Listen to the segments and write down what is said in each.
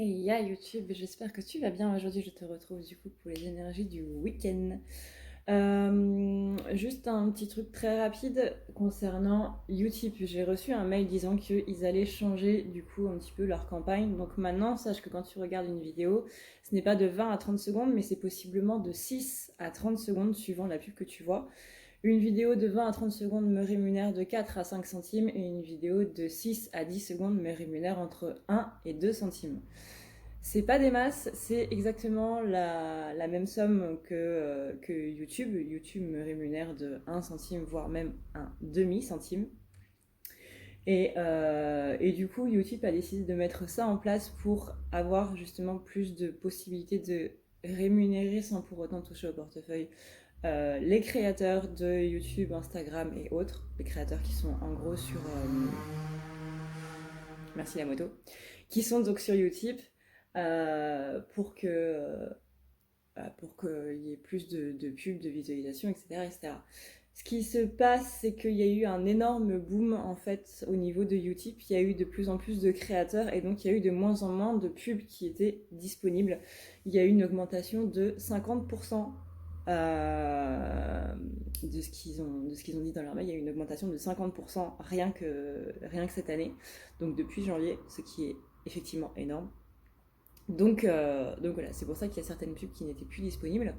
Hey ya YouTube, j'espère que tu vas bien. Aujourd'hui, je te retrouve du coup pour les énergies du week-end. Juste un petit truc très rapide concernant Utip. J'ai reçu un mail disant qu'ils allaient changer du coup un petit peu leur campagne. Donc maintenant, sache que quand tu regardes une vidéo, ce n'est pas de 20 à 30 secondes, mais c'est possiblement de 6 à 30 secondes suivant la pub que tu vois. Une vidéo de 20 à 30 secondes me rémunère de 4 à 5 centimes et une vidéo de 6 à 10 secondes me rémunère entre 1 et 2 centimes. C'est pas des masses, c'est exactement la même somme que YouTube. YouTube me rémunère de 1 centime, voire même un demi-centime. Et du coup, YouTube a décidé de mettre ça en place pour avoir justement plus de possibilités de rémunérer sans pour autant toucher au portefeuille les créateurs de YouTube, Instagram et autres. Les créateurs qui sont en gros sur... merci la moto. Qui sont donc sur Utip pour qu'il y ait plus de pubs, de visualisation, etc., etc. Ce qui se passe, c'est qu'il y a eu un énorme boom en fait au niveau de Utip. Il y a eu de plus en plus de créateurs et donc il y a eu de moins en moins de pubs qui étaient disponibles. Il y a eu une augmentation de 50% de ce qu'ils ont dit dans leur mail. Il y a eu une augmentation de 50% rien que cette année. Donc depuis janvier, ce qui est effectivement énorme. Donc voilà, c'est pour ça qu'il y a certaines pubs qui n'étaient plus disponibles.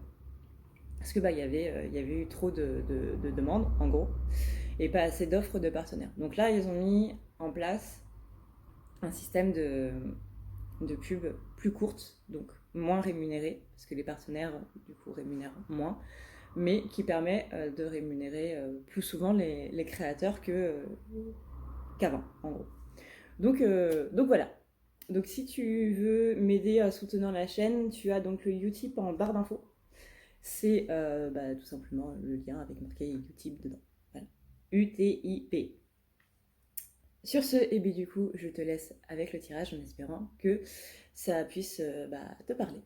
Parce que il y avait eu trop de demandes, en gros, et pas assez d'offres de partenaires. Donc là, ils ont mis en place un système de pubs plus courtes, donc moins rémunérées, parce que les partenaires, du coup, rémunèrent moins, mais qui permet de rémunérer plus souvent les créateurs qu'avant, en gros. Donc voilà. Donc si tu veux m'aider à soutenir la chaîne, tu as donc le Utip en barre d'infos. C'est tout simplement le lien avec marqué Utip dedans. Voilà. UTIP. Sur ce, et bien du coup, je te laisse avec le tirage en espérant que ça puisse te parler.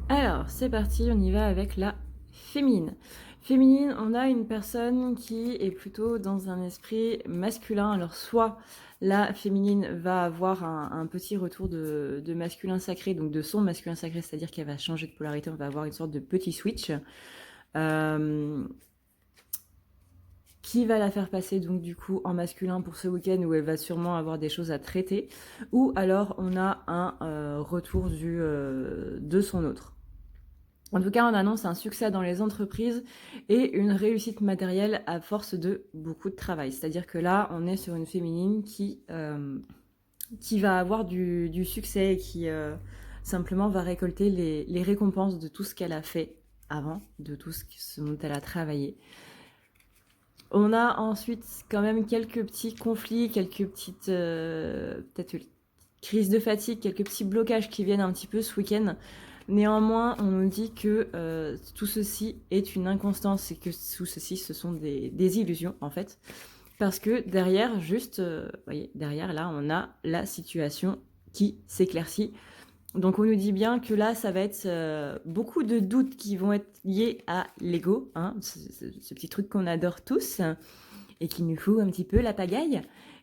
Alors, c'est parti, on y va avec la féminine. Féminine, on a une personne qui est plutôt dans un esprit masculin. Alors, soit la féminine va avoir un petit retour de masculin sacré, donc de son masculin sacré, c'est-à-dire qu'elle va changer de polarité, on va avoir une sorte de petit switch. Qui va la faire passer donc du coup en masculin pour ce week-end où elle va sûrement avoir des choses à traiter, ou alors on a un retour de son autre. En tout cas, on annonce un succès dans les entreprises et une réussite matérielle à force de beaucoup de travail. C'est-à-dire que là, on est sur une féminine qui va avoir du succès et qui simplement va récolter les récompenses de tout ce qu'elle a fait avant, de tout ce dont elle a travaillé. On a ensuite quand même quelques petits conflits, quelques petites peut-être crises de fatigue, quelques petits blocages qui viennent un petit peu ce week-end. Néanmoins, on nous dit que tout ceci est une inconstance et que tout ceci, ce sont des illusions en fait. Parce que derrière, voyez, derrière là, on a la situation qui s'éclaircit. Donc on nous dit bien que là, ça va être beaucoup de doutes qui vont être liés à l'ego, hein, ce petit truc qu'on adore tous et qui nous fout un petit peu la pagaille.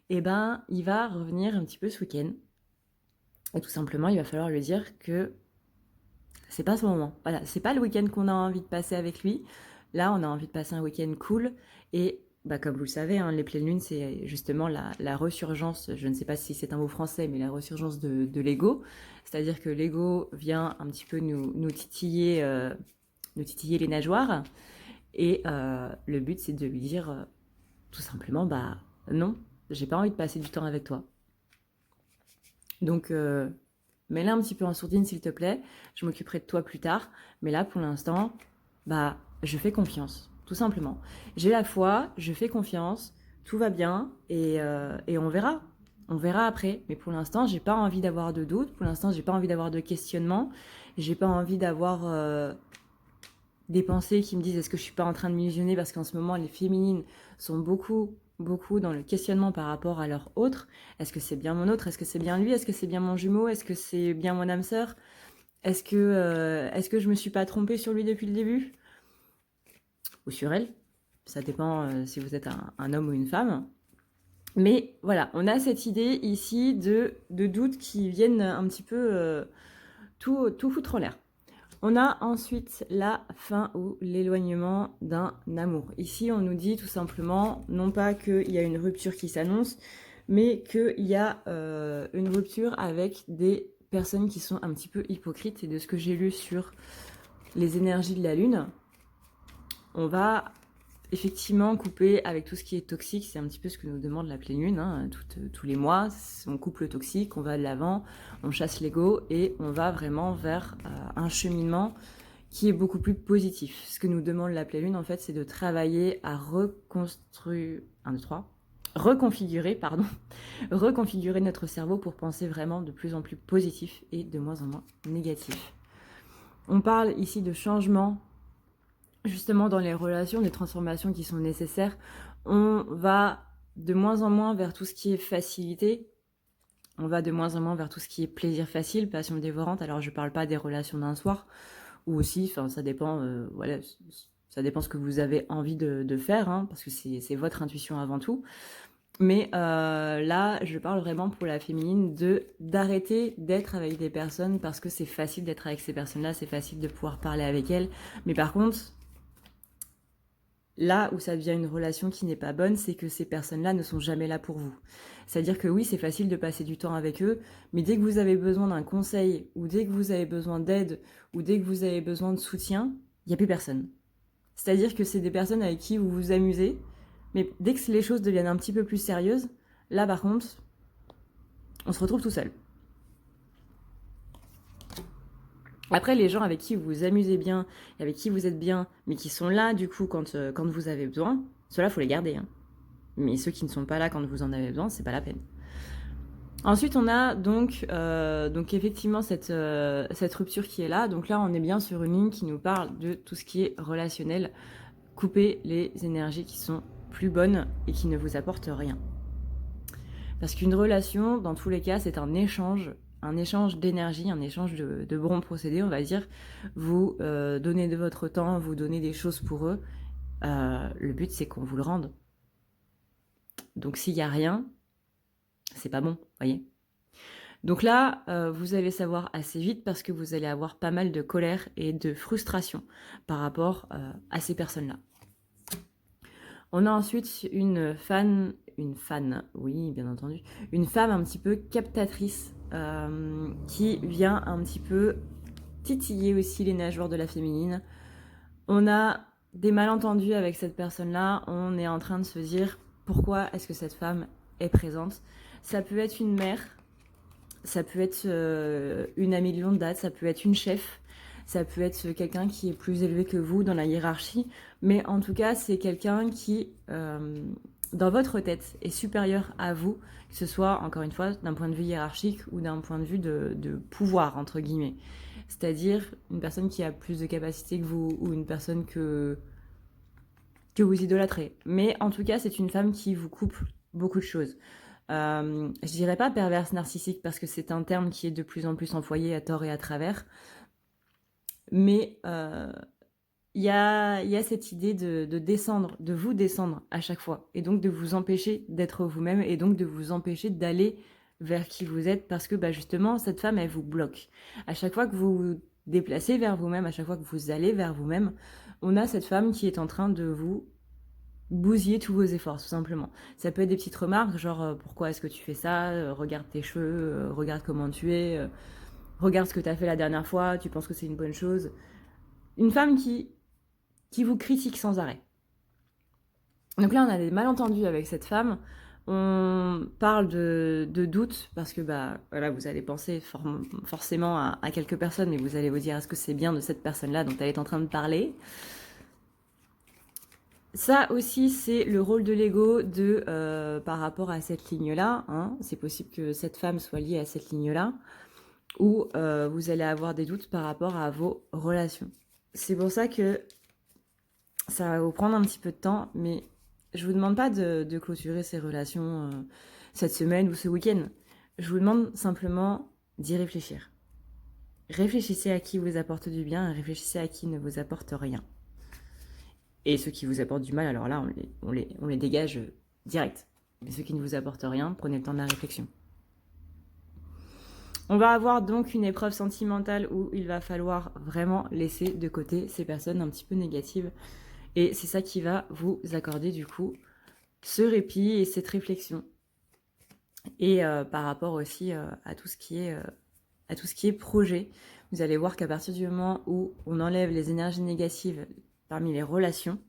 Et ben, il va revenir un petit peu ce week-end. Et tout simplement, il va falloir lui dire que c'est pas son moment. Voilà, c'est pas le week-end qu'on a envie de passer avec lui. Là, on a envie de passer un week-end cool. Et comme vous le savez, hein, les pleines lunes, c'est justement la resurgence, je ne sais pas si c'est un mot français, mais la resurgence de l'ego. C'est-à-dire que l'ego vient un petit peu nous titiller les nageoires. Et le but, c'est de lui dire tout simplement, non, j'ai pas envie de passer du temps avec toi. Donc, mets-la un petit peu en sourdine, s'il te plaît. Je m'occuperai de toi plus tard. Mais là, pour l'instant, je fais confiance, tout simplement. J'ai la foi, je fais confiance, tout va bien et on verra. On verra après. Mais pour l'instant, j'ai pas envie d'avoir de doute. Pour l'instant, j'ai pas envie d'avoir de questionnement. J'ai pas envie d'avoir des pensées qui me disent est-ce que je suis pas en train de m'illusionner parce qu'en ce moment, les féminines sont beaucoup dans le questionnement par rapport à leur autre. Est-ce que c'est bien mon autre? Est-ce que c'est bien lui? Est-ce que c'est bien mon jumeau? Est-ce que c'est bien mon âme sœur? Est-ce que je me suis pas trompée sur lui depuis le début? Ou sur elle? Ça dépend si vous êtes un homme ou une femme. Mais voilà, on a cette idée ici de doutes qui viennent un petit peu tout foutre en l'air. On a ensuite la fin ou l'éloignement d'un amour. Ici, on nous dit tout simplement, non pas qu'il y a une rupture qui s'annonce, mais qu'il y a une rupture avec des personnes qui sont un petit peu hypocrites. Et de ce que j'ai lu sur les énergies de la Lune, on va effectivement couper avec tout ce qui est toxique. C'est un petit peu ce que nous demande la pleine lune, hein, tous les mois. On coupe le toxique, on va de l'avant, on chasse l'ego et on va vraiment vers un cheminement qui est beaucoup plus positif. Ce que nous demande la pleine lune, en fait, c'est de travailler à reconstruire... 1, 2, 3. Reconfigurer notre cerveau pour penser vraiment de plus en plus positif et de moins en moins négatif. On parle ici de changement, justement dans les relations, des transformations qui sont nécessaires. On va de moins en moins vers tout ce qui est facilité. On va de moins en moins vers tout ce qui est plaisir facile, passion dévorante. Alors je parle pas des relations d'un soir, ou aussi, enfin ça dépend, voilà, ça dépend ce que vous avez envie de faire, hein, parce que c'est votre intuition avant tout. Mais là, je parle vraiment pour la féminine d'arrêter d'être avec des personnes parce que c'est facile d'être avec ces personnes-là, c'est facile de pouvoir parler avec elles. Mais par contre, là où ça devient une relation qui n'est pas bonne, c'est que ces personnes-là ne sont jamais là pour vous. C'est-à-dire que oui, c'est facile de passer du temps avec eux, mais dès que vous avez besoin d'un conseil, ou dès que vous avez besoin d'aide, ou dès que vous avez besoin de soutien, il n'y a plus personne. C'est-à-dire que c'est des personnes avec qui vous vous amusez, mais dès que les choses deviennent un petit peu plus sérieuses, là par contre, on se retrouve tout seul. Après, les gens avec qui vous vous amusez bien, et avec qui vous êtes bien, mais qui sont là du coup quand vous avez besoin, ceux-là, il faut les garder. Hein. Mais ceux qui ne sont pas là quand vous en avez besoin, c'est pas la peine. Ensuite, on a donc effectivement cette rupture qui est là. Donc là, on est bien sur une ligne qui nous parle de tout ce qui est relationnel. Couper les énergies qui sont plus bonnes et qui ne vous apportent rien. Parce qu'une relation, dans tous les cas, c'est un échange d'énergie, un échange de bons procédés, on va dire. Vous donnez de votre temps, vous donnez des choses pour eux. Le but, c'est qu'on vous le rende. Donc s'il n'y a rien, c'est pas bon, voyez. Donc là, vous allez savoir assez vite parce que vous allez avoir pas mal de colère et de frustration par rapport à ces personnes-là. On a ensuite une fan, oui, bien entendu, une femme un petit peu captatrice qui vient un petit peu titiller aussi les nageoires de la féminine. On a des malentendus avec cette personne-là, on est en train de se dire pourquoi est-ce que cette femme est présente. Ça peut être une mère, ça peut être une amie de longue date, ça peut être une chef, ça peut être quelqu'un qui est plus élevé que vous dans la hiérarchie, mais en tout cas, c'est quelqu'un qui, dans votre tête, est supérieur à vous, que ce soit, encore une fois, d'un point de vue hiérarchique ou d'un point de vue de pouvoir, entre guillemets. C'est-à-dire une personne qui a plus de capacité que vous ou une personne que vous idolâtrez. Mais en tout cas, c'est une femme qui vous coupe beaucoup de choses. Je dirais pas perverse narcissique parce que c'est un terme qui est de plus en plus employé à tort et à travers. Mais il y a cette idée de descendre, de vous descendre à chaque fois. Et donc de vous empêcher d'être vous-même et donc de vous empêcher d'aller vers qui vous êtes parce que justement, cette femme, elle vous bloque. À chaque fois que vous vous déplacez vers vous-même, à chaque fois que vous allez vers vous-même, on a cette femme qui est en train de vous bousiller tous vos efforts, tout simplement. Ça peut être des petites remarques, genre pourquoi est-ce que tu fais ça, regarde tes cheveux, regarde comment tu es, regarde ce que tu as fait la dernière fois, tu penses que c'est une bonne chose. Une femme qui vous critique sans arrêt. Donc là, on a des malentendus avec cette femme. On parle de doute parce que voilà, vous allez penser forcément à quelques personnes, mais vous allez vous dire est-ce que c'est bien de cette personne-là dont elle est en train de parler. Ça aussi, c'est le rôle de l'ego par rapport à cette ligne-là. Hein. C'est possible que cette femme soit liée à cette ligne-là, où vous allez avoir des doutes par rapport à vos relations. C'est pour ça que ça va vous prendre un petit peu de temps, mais je vous demande pas de clôturer ces relations cette semaine ou ce week-end. Je vous demande simplement d'y réfléchir. Réfléchissez à qui vous apporte du bien et réfléchissez à qui ne vous apporte rien. Et ceux qui vous apportent du mal, alors là, on les dégage direct. Mais ceux qui ne vous apportent rien, prenez le temps de la réflexion. On va avoir donc une épreuve sentimentale où il va falloir vraiment laisser de côté ces personnes un petit peu négatives. Et c'est ça qui va vous accorder du coup ce répit et cette réflexion. Et par rapport aussi à tout ce qui est projet, vous allez voir qu'à partir du moment où on enlève les énergies négatives parmi les relations,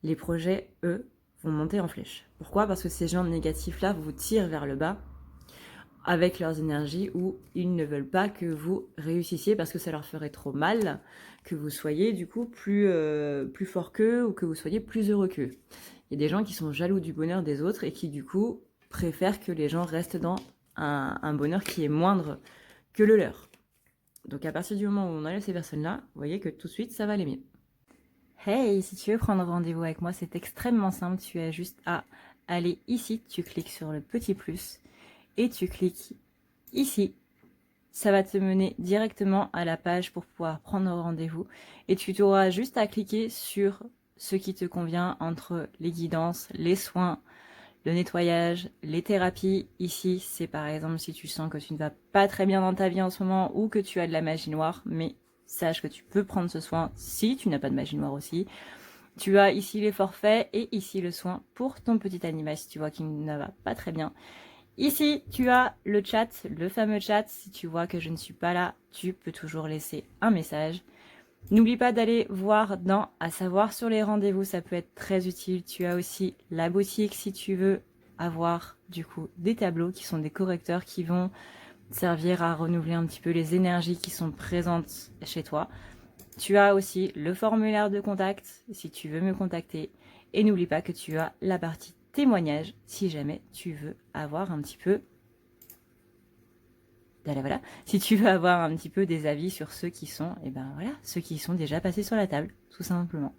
les projets, eux, vont monter en flèche. Pourquoi? Parce que ces gens négatifs-là vous tirent vers le bas avec leurs énergies où ils ne veulent pas que vous réussissiez parce que ça leur ferait trop mal que vous soyez du coup plus fort qu'eux ou que vous soyez plus heureux qu'eux. Il y a des gens qui sont jaloux du bonheur des autres et qui du coup préfèrent que les gens restent dans un bonheur qui est moindre que le leur. Donc à partir du moment où on enlève ces personnes-là, vous voyez que tout de suite ça va aller mieux. Hey, si tu veux prendre rendez-vous avec moi, c'est extrêmement simple, tu as juste à aller ici, tu cliques sur le petit plus et tu cliques ici. Ça va te mener directement à la page pour pouvoir prendre rendez-vous et tu auras juste à cliquer sur ce qui te convient entre les guidances, les soins, le nettoyage, les thérapies. Ici, c'est par exemple si tu sens que tu ne vas pas très bien dans ta vie en ce moment ou que tu as de la magie noire, mais sache que tu peux prendre ce soin si tu n'as pas de magie noire aussi. Tu as ici les forfaits et ici le soin pour ton petit animal si tu vois qu'il ne va pas très bien. Ici, tu as le chat, le fameux chat. Si tu vois que je ne suis pas là, tu peux toujours laisser un message. N'oublie pas d'aller voir dans à savoir sur les rendez-vous, ça peut être très utile. Tu as aussi la boutique si tu veux avoir du coup des tableaux qui sont des correcteurs qui vont servir à renouveler un petit peu les énergies qui sont présentes chez toi. Tu as aussi le formulaire de contact si tu veux me contacter. Et n'oublie pas que tu as la partie témoignage si jamais tu veux avoir un petit peu voilà, si tu veux avoir un petit peu des avis sur ceux qui sont, et ben voilà, ceux qui sont déjà passés sur la table, tout simplement.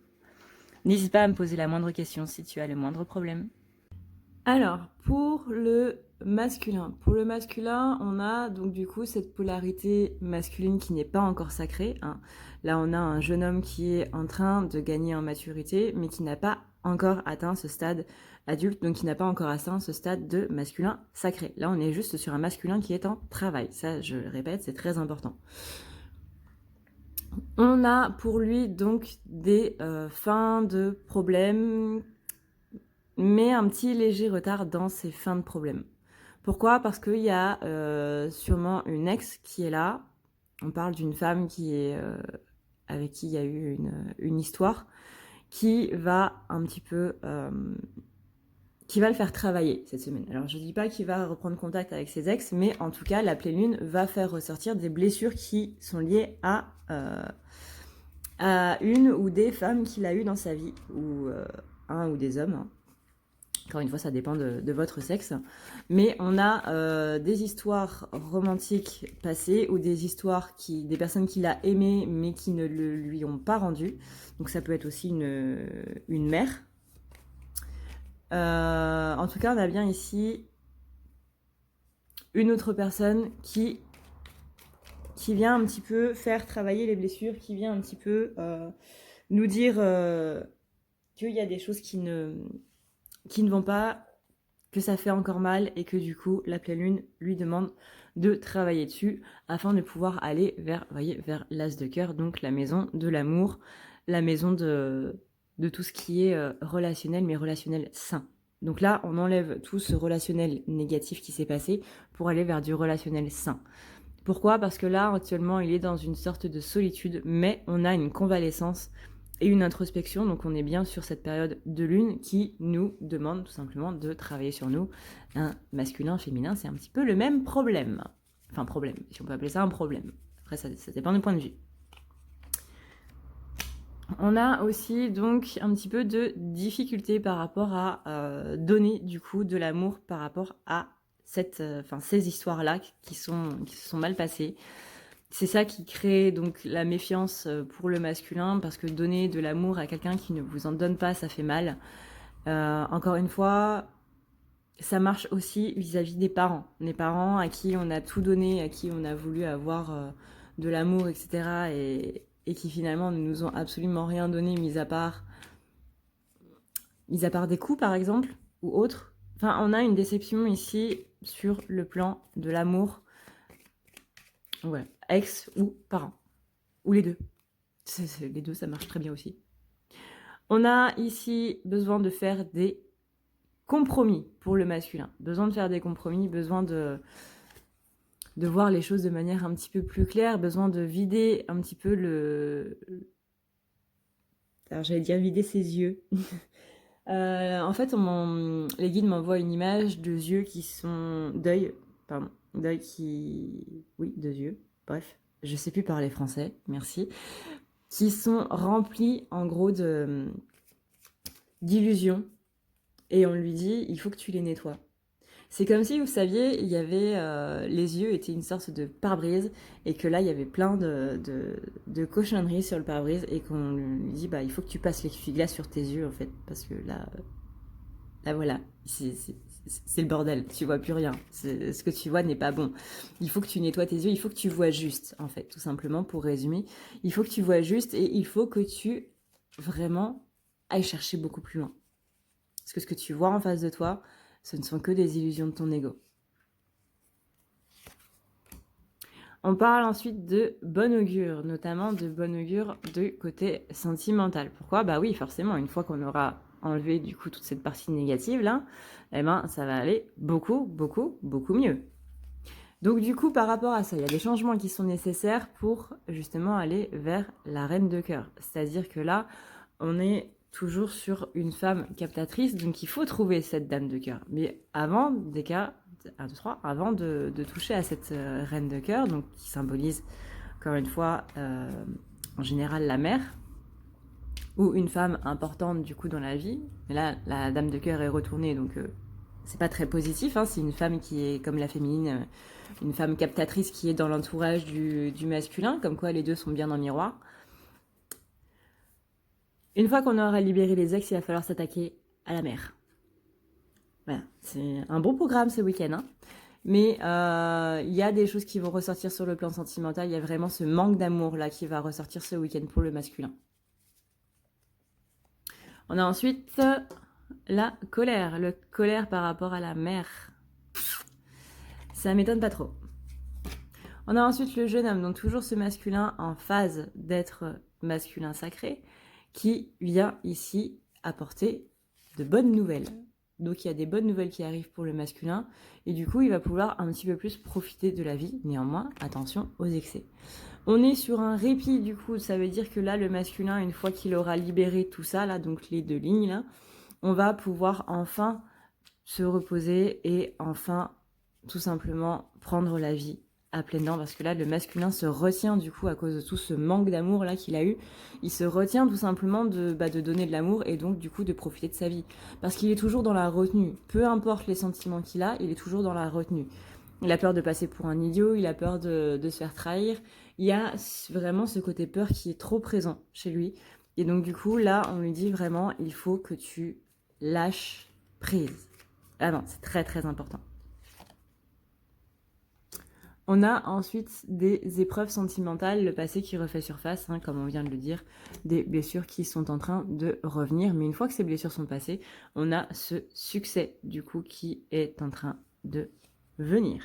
N'hésite pas à me poser la moindre question si tu as le moindre problème. Alors, pour le masculin, on a donc du coup cette polarité masculine qui n'est pas encore sacrée. Hein. Là, on a un jeune homme qui est en train de gagner en maturité, mais qui n'a pas encore atteint ce stade adulte, donc qui n'a pas encore atteint ce stade de masculin sacré. Là, on est juste sur un masculin qui est en travail. Ça, je le répète, c'est très important. On a pour lui donc des fins de problèmes, mais un petit léger retard dans ses fins de problèmes. Pourquoi? Parce qu'il y a sûrement une ex qui est là. On parle d'une femme qui est avec qui il y a eu une histoire qui va un petit peu qui va le faire travailler cette semaine. Alors je dis pas qu'il va reprendre contact avec ses ex, mais en tout cas la pleine lune va faire ressortir des blessures qui sont liées à une ou des femmes qu'il a eues dans sa vie, ou un ou des hommes. Hein. Encore une fois, ça dépend de votre sexe. Mais on a des histoires romantiques passées ou des histoires des personnes qu'il a aimées mais qui ne le lui ont pas rendu. Donc ça peut être aussi une mère. En tout cas, on a bien ici une autre personne qui vient un petit peu faire travailler les blessures, qui vient un petit peu nous dire qu'il y a des choses qui ne vont pas, que ça fait encore mal et que du coup la pleine lune lui demande de travailler dessus afin de pouvoir aller vers l'as de cœur, donc la maison de l'amour, la maison de tout ce qui est relationnel, mais relationnel sain. Donc là, on enlève tout ce relationnel négatif qui s'est passé pour aller vers du relationnel sain. Pourquoi? Parce que là, actuellement, il est dans une sorte de solitude, mais on a une convalescence et une introspection, donc on est bien sur cette période de lune qui nous demande tout simplement de travailler sur nous. Un masculin, féminin, c'est un petit peu le même problème. Enfin, problème, si on peut appeler ça un problème. Après, ça dépend du point de vue. On a aussi donc un petit peu de difficulté par rapport à donner du coup de l'amour par rapport à ces histoires-là qui se sont mal passées. C'est ça qui crée donc la méfiance pour le masculin, parce que donner de l'amour à quelqu'un qui ne vous en donne pas, ça fait mal. Encore une fois, ça marche aussi vis-à-vis des parents. Les parents à qui on a tout donné, à qui on a voulu avoir de l'amour, etc. Et qui finalement ne nous ont absolument rien donné, mis à part des coups par exemple, ou autres. Enfin, on a une déception ici sur le plan de l'amour. Ouais, ex ou parent. Ou les deux. Les deux, ça marche très bien aussi. On a ici besoin de faire des compromis pour le masculin. Besoin de faire des compromis, besoin de voir les choses de manière un petit peu plus claire, besoin de vider un petit peu Alors j'allais dire vider ses yeux. En fait, les guides m'envoient une image de yeux qui sont... D'œil qui... Oui, deux yeux. Bref, je sais plus parler français, merci. Qui sont remplis, en gros, d'illusions. Et on lui dit, il faut que tu les nettoies. C'est comme si, vous saviez, il y avait... les yeux étaient une sorte de pare-brise, et que là, il y avait plein de cochonneries sur le pare-brise, et qu'on lui dit, bah, il faut que tu passes l'essuie-glace sur tes yeux, en fait, parce que là voilà, c'est le bordel, tu vois plus rien. Ce que tu vois n'est pas bon. Il faut que tu nettoies tes yeux, il faut que tu vois juste, en fait, tout simplement, pour résumer. Il faut que tu vois juste, et il faut que tu, vraiment, ailles chercher beaucoup plus loin. Parce que ce que tu vois en face de toi, ce ne sont que des illusions de ton ego. On parle ensuite de bon augure, notamment de bon augure du côté sentimental. Pourquoi? Bah oui, forcément, une fois qu'on aura enlevé du coup toute cette partie négative là, eh ben ça va aller beaucoup, beaucoup, beaucoup mieux. Donc du coup, par rapport à ça, il y a des changements qui sont nécessaires pour justement aller vers la reine de cœur. C'est-à-dire que là, on est toujours sur une femme captatrice, donc il faut trouver cette dame de cœur. Mais avant des cas, 1, 2, 3, avant de toucher à cette reine de cœur, donc qui symbolise encore une fois en général la mère, ou une femme importante du coup dans la vie. Mais là, la dame de cœur est retournée, donc c'est pas très positif. Hein. C'est une femme qui est comme la féminine, une femme captatrice qui est dans l'entourage du masculin, comme quoi les deux sont bien en miroir. Une fois qu'on aura libéré les ex, il va falloir s'attaquer à la mère. Voilà, c'est un bon programme ce week-end. Hein. Mais il y a des choses qui vont ressortir sur le plan sentimental. Il y a vraiment ce manque d'amour là qui va ressortir ce week-end pour le masculin. On a ensuite la colère. Le colère par rapport à la mère. Ça m'étonne pas trop. On a ensuite le jeune homme, donc toujours ce masculin en phase d'être masculin sacré, qui vient ici apporter de bonnes nouvelles. Donc il y a des bonnes nouvelles qui arrivent pour le masculin, et du coup il va pouvoir un petit peu plus profiter de la vie. Néanmoins, attention aux excès. On est sur un répit du coup, ça veut dire que là le masculin, une fois qu'il aura libéré tout ça, là, donc les deux lignes là, on va pouvoir enfin se reposer et enfin tout simplement prendre la vie à pleines dents, parce que là le masculin se retient du coup à cause de tout ce manque d'amour là qu'il a eu. Il se retient tout simplement de donner de l'amour et donc du coup de profiter de sa vie, parce qu'il est toujours dans la retenue. Peu importe les sentiments qu'il a, il est toujours dans la retenue. Il a peur de passer pour un idiot, il a peur de se faire trahir. Il y a vraiment ce côté peur qui est trop présent chez lui, et donc du coup là on lui dit vraiment il faut que tu lâches prise. Ah non, c'est très très important. On a ensuite des épreuves sentimentales, le passé qui refait surface, hein, comme on vient de le dire, des blessures qui sont en train de revenir. Mais une fois que ces blessures sont passées, on a ce succès, du coup, qui est en train de venir.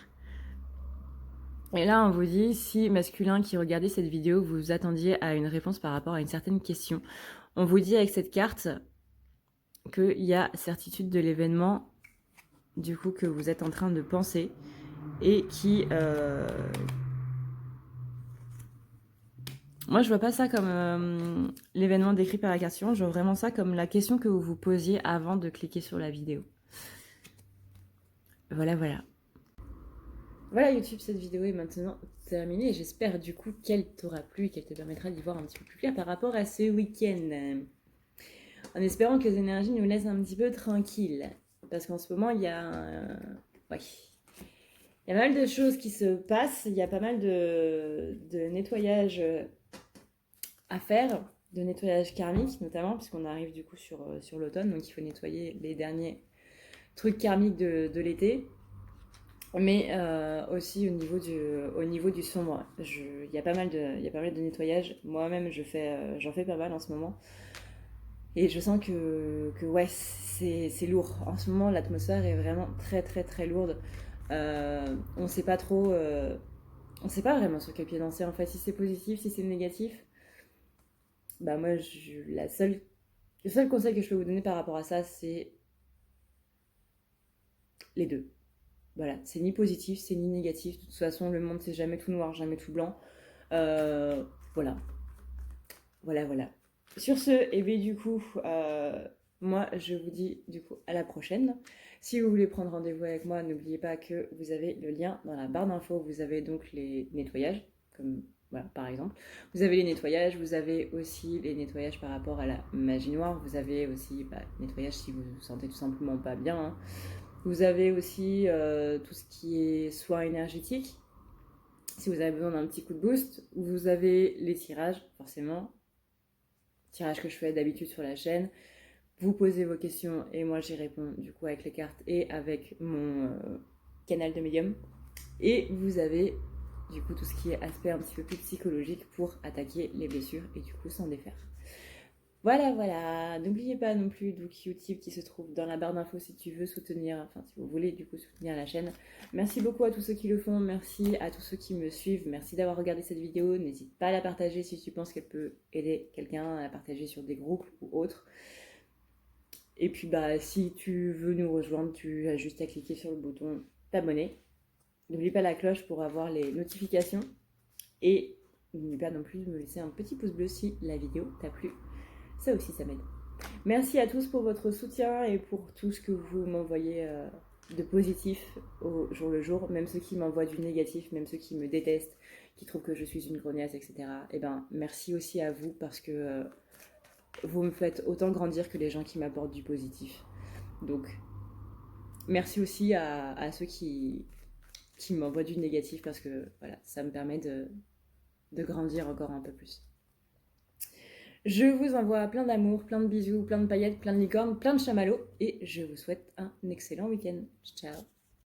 Et là, on vous dit, si masculin qui regardait cette vidéo, vous attendiez à une réponse par rapport à une certaine question, on vous dit avec cette carte qu'il y a certitude de l'événement, du coup, que vous êtes en train de penser, et qui... Moi, je vois pas ça comme l'événement décrit par la question. Je vois vraiment ça comme la question que vous vous posiez avant de cliquer sur la vidéo. Voilà, voilà. Voilà YouTube, cette vidéo est maintenant terminée. J'espère du coup qu'elle t'aura plu et qu'elle te permettra d'y voir un petit peu plus clair par rapport à ce week-end. En espérant que les énergies nous laissent un petit peu tranquilles. Parce qu'en ce moment, il y a... Ouais. Il y a pas mal de choses qui se passent. Il y a pas mal de nettoyage à faire, de nettoyage karmique notamment, puisqu'on arrive du coup sur l'automne, donc il faut nettoyer les derniers trucs karmiques de l'été, mais aussi au niveau du sombre. Il y a pas mal de nettoyage. Moi-même, j'en fais pas mal en ce moment. Et je sens que ouais, c'est lourd. En ce moment, l'atmosphère est vraiment très très très lourde. On sait pas trop, on sait pas vraiment sur quel pied danser en fait, si c'est positif, si c'est négatif. Bah moi, le seul conseil que je peux vous donner par rapport à ça, c'est les deux. Voilà, c'est ni positif, c'est ni négatif. De toute façon, le monde, c'est jamais tout noir, jamais tout blanc. Euh, voilà, voilà. Sur ce, et bien du coup, moi, je vous dis du coup à la prochaine. Si vous voulez prendre rendez-vous avec moi, n'oubliez pas que vous avez le lien dans la barre d'infos. Vous avez donc les nettoyages, comme voilà, par exemple. Vous avez les nettoyages, vous avez aussi les nettoyages par rapport à la magie noire. Vous avez aussi nettoyage si vous vous sentez tout simplement pas bien, hein. Vous avez aussi tout ce qui est soins énergétiques. Si vous avez besoin d'un petit coup de boost, vous avez les tirages, forcément. Tirage que je fais d'habitude sur la chaîne. Vous posez vos questions et moi j'y réponds du coup avec les cartes et avec mon canal de médium. Et vous avez du coup tout ce qui est aspect un petit peu plus psychologique pour attaquer les blessures et du coup s'en défaire. Voilà. N'oubliez pas non plus donc Utip qui se trouve dans la barre d'infos si tu veux soutenir, enfin si vous voulez du coup soutenir la chaîne. Merci beaucoup à tous ceux qui le font, merci à tous ceux qui me suivent, merci d'avoir regardé cette vidéo. N'hésite pas à la partager si tu penses qu'elle peut aider quelqu'un, à la partager sur des groupes ou autres. Et puis si tu veux nous rejoindre, tu as juste à cliquer sur le bouton t'abonner. N'oublie pas la cloche pour avoir les notifications. Et n'oublie pas non plus de me laisser un petit pouce bleu si la vidéo t'a plu. Ça aussi, ça m'aide. Merci à tous pour votre soutien et pour tout ce que vous m'envoyez de positif au jour le jour. Même ceux qui m'envoient du négatif, même ceux qui me détestent, qui trouvent que je suis une grognasse, etc. Eh ben, merci aussi à vous parce que vous me faites autant grandir que les gens qui m'apportent du positif. Donc, merci aussi à ceux qui m'envoient du négatif parce que voilà, ça me permet de grandir encore un peu plus. Je vous envoie plein d'amour, plein de bisous, plein de paillettes, plein de licornes, plein de chamallows et je vous souhaite un excellent week-end. Ciao.